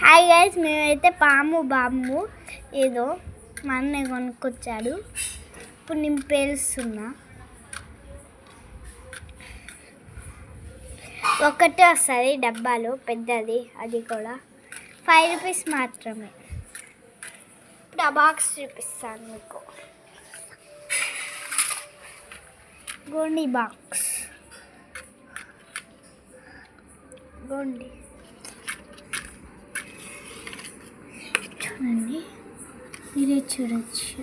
Hi guys, మేమైతే పాము bomb ఏదో మా అన్నయ్య కొనుక్కొచ్చాడు. ఇప్పుడు నేను పేలుస్తున్నా. ఒకటే వస్తుంది డబ్బాలో పెద్దది, అది కూడా 5 రూపీస్ మాత్రమే. ఇప్పుడు ఆ బాక్స్ చూపిస్తాను మీకు. గోండి బాక్స్, గోండి చూడండి, మీరే చూడొచ్చు.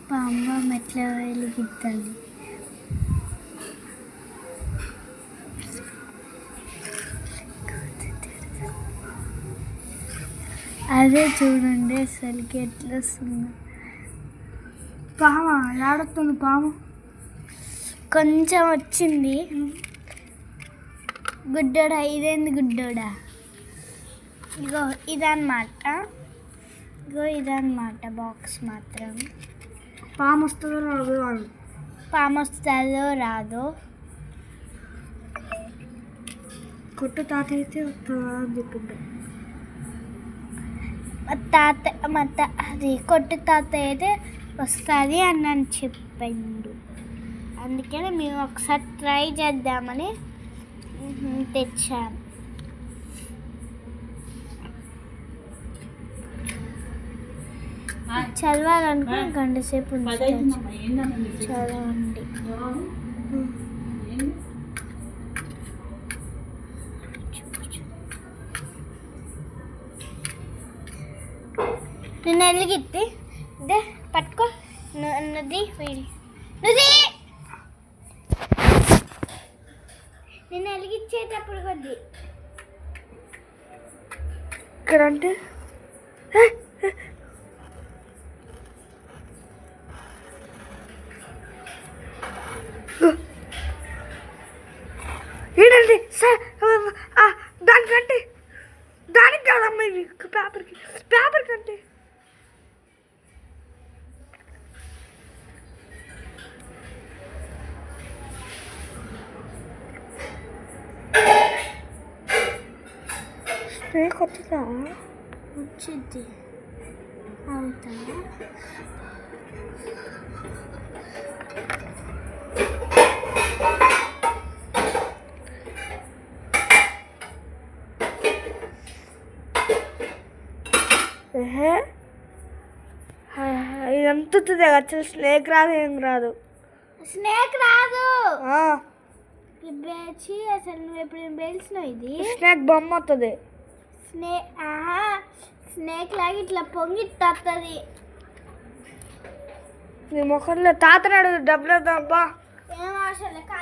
పాము ఎట్లా వెలిగిద్దాలి. అదే చూడండి అసలుకి ఎట్లా వస్తుంది. పాము ఆడుతుంది. పాము కొంచెం వచ్చింది. గుడ్డోడా, ఇదేంది గుడ్డోడా? ఇగో ఇదన్నమాట, ఇదన్నమాట బాక్స్ మాత్రం. పాము వస్తుందో రాదు అని. పాము వస్తుందో రాదో. కొట్టు తాత అయితే వస్తుందా అని చెప్పింది. అది కొట్టు తాత అయితే వస్తుంది అని చెప్పిండు. అందుకని మేము ఒకసారి ట్రై చేద్దామని తెచ్చాను. చదవాలనుకో గంట సేపు చదవండి. నేను ఎలిగిత్తి ఇదే పట్టుకో. నుది నుది నేను ఎలిగిచ్చేటప్పుడు కొద్ది ఇక్కడ అంటే ఏంటండి దానికంటే దానికి కాదమ్మా, పేపర్ కంటే స్నేక్ వచ్చిందా? వచ్చింది. అవుతా ఇదంతా అసలు స్నేక్ రాదు, ఏం రాదు. స్నేక్ రాదు. బేచి అసలు నువ్వు ఎప్పుడు పేల్చినావు? ఇది స్నేక్ బొమ్మ వస్తుంది. స్నేక్ లాగా ఇట్లా పొంగిట్టొస్తుంది. నీ ముఖంలో తాతనాడు డబ్బులు. అబ్బా ఏం అవసరం లేదు.